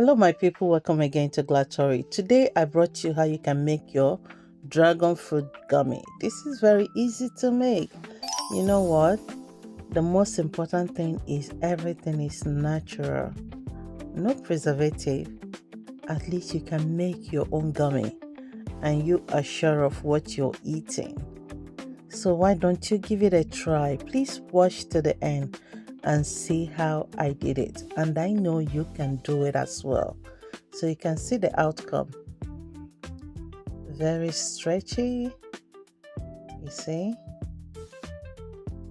Hello, my people. Welcome again to Glatory. Today, I brought you how you can make your dragon fruit gummy. This is very easy to make. You know what? The most important thing is everything is natural, no preservative. At least you can make your own gummy and you are sure of what you're eating. So, why don't you give it a try? Please watch to the end and see how I did it. And I know you can do it as well. So you can see the outcome. Very stretchy, you see.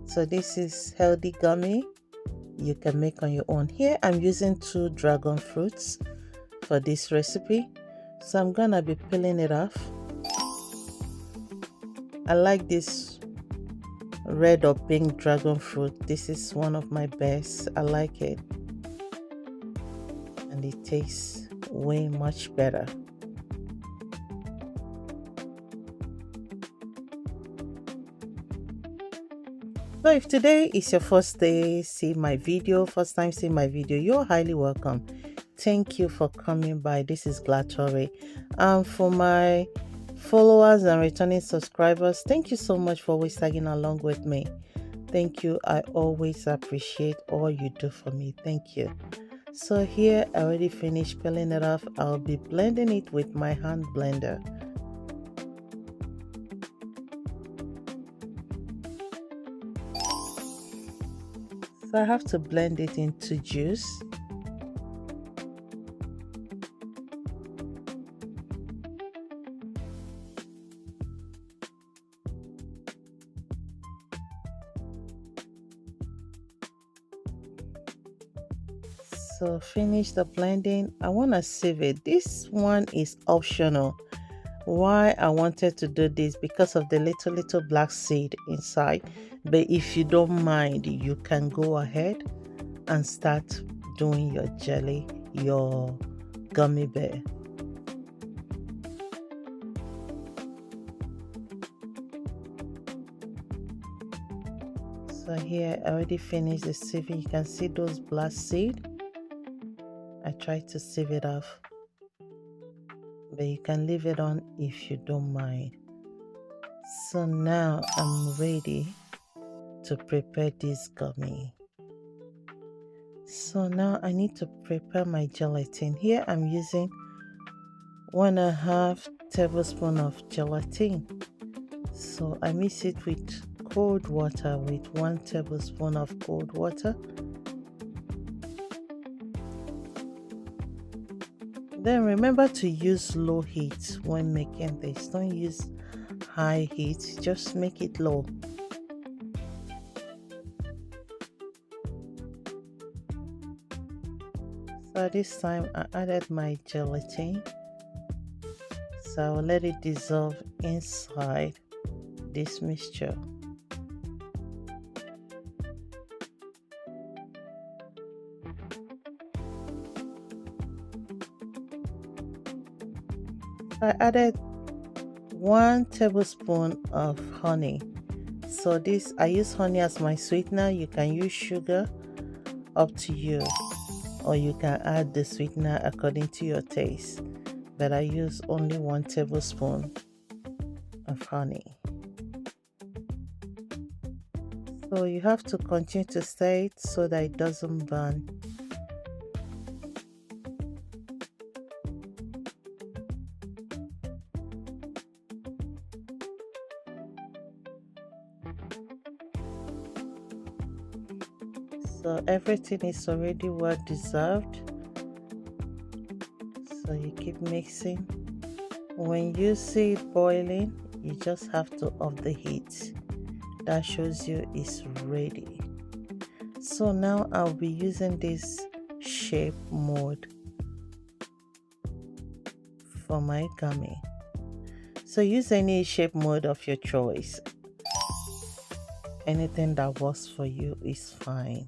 So this is healthy gummy you can make on your own. Here I'm using 2 dragon fruits for this recipe. So I'm gonna be peeling it off. I like this red or pink dragon fruit. This is one of my best. I like it. And it tastes way much better. So if today is your first time seeing my video, you're highly welcome. Thank you for coming by. This is Glatory. For my followers and returning subscribers, thank you so much for always tagging along with me. Thank you. I always appreciate all you do for me. Thank you. So here I already finished peeling it off. I'll be blending it with my hand blender. So I have to blend it into juice. So finish the blending. I want to sieve it. This one is optional. Why I wanted to do this, because of the little black seed inside. But if you don't mind, you can go ahead and start doing your jelly, your gummy bear. So here I already finished the sieving. You can see those black seed. I tried to sieve it off, but you can leave it on if you don't mind. So now I'm ready to prepare this gummy. So now I need to prepare my gelatin. Here I'm using 1.5 tablespoon of gelatin. So I mix it with cold water, with 1 tablespoon of cold water. Then remember to use low heat when making this. Don't use high heat, just make it low. So this time I added my gelatin. So I will let it dissolve inside this mixture. I added 1 tablespoon of honey. So this, I use honey as my sweetener. You can use sugar, up to you, or you can add the sweetener according to your taste. But I use only 1 tablespoon of honey. So you have to continue to stir it so that it doesn't burn. So everything is already well dissolved. So you keep mixing. When you see it boiling, you just have to off the heat. That shows you it's ready. So now I'll be using this shape mold for my gummy. So use any shape mold of your choice. Anything that works for you is fine.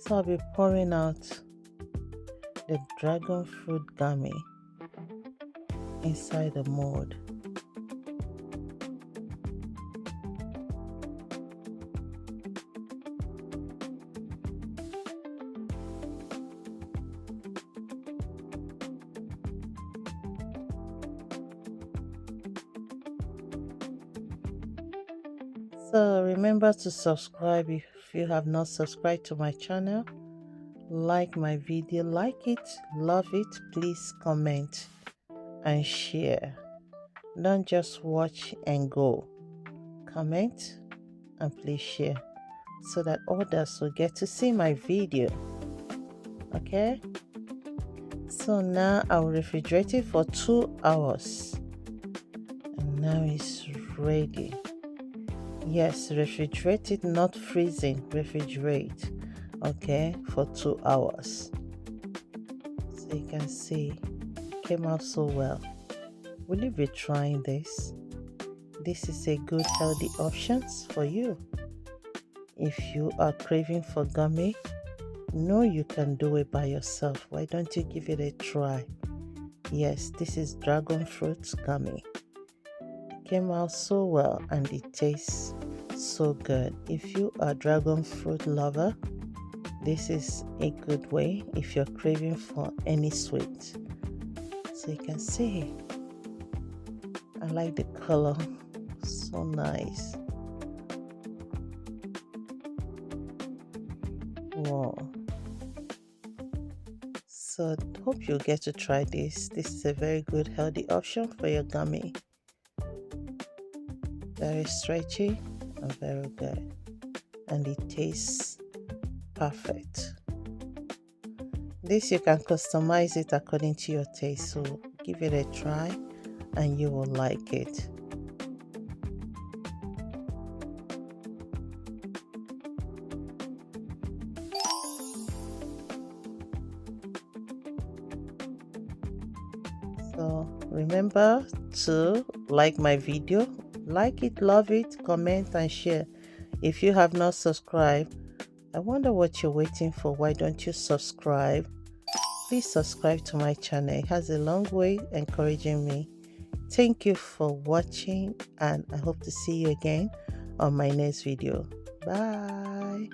So I'll be pouring out the dragon fruit gummy inside the mold. So remember to subscribe if you have not subscribed to my channel. Like my video, like it, love it, please comment and share. Don't just watch and go. Comment and please share so that others will get to see my video. Okay, so now I'll refrigerate it for 2 hours, and now it's ready. Yes, refrigerate it, not freezing, refrigerate. Okay, for 2 hours. So you can see it came out so well. Will you be trying this? This is a good healthy options for you. If you are craving for gummy, know you can do it by yourself. Why don't you give it a try? Yes, this is dragon fruit gummy. It came out so well and it tastes so good. If you are a dragon fruit lover, this is a good way if you're craving for any sweet. So you can see, I like the color, so nice. Wow. So hope you get to try this. This is a very good healthy option for your gummy. Very stretchy and very good, and it tastes perfect. This you can customize it according to your taste, so give it a try and you will like it. So remember to like my video, like it, love it, comment and share. If you have not subscribed, I wonder what you're waiting for. Why don't you subscribe? Please subscribe to my channel. It has a long way encouraging me. Thank you for watching, and I hope to see you again on my next video. Bye.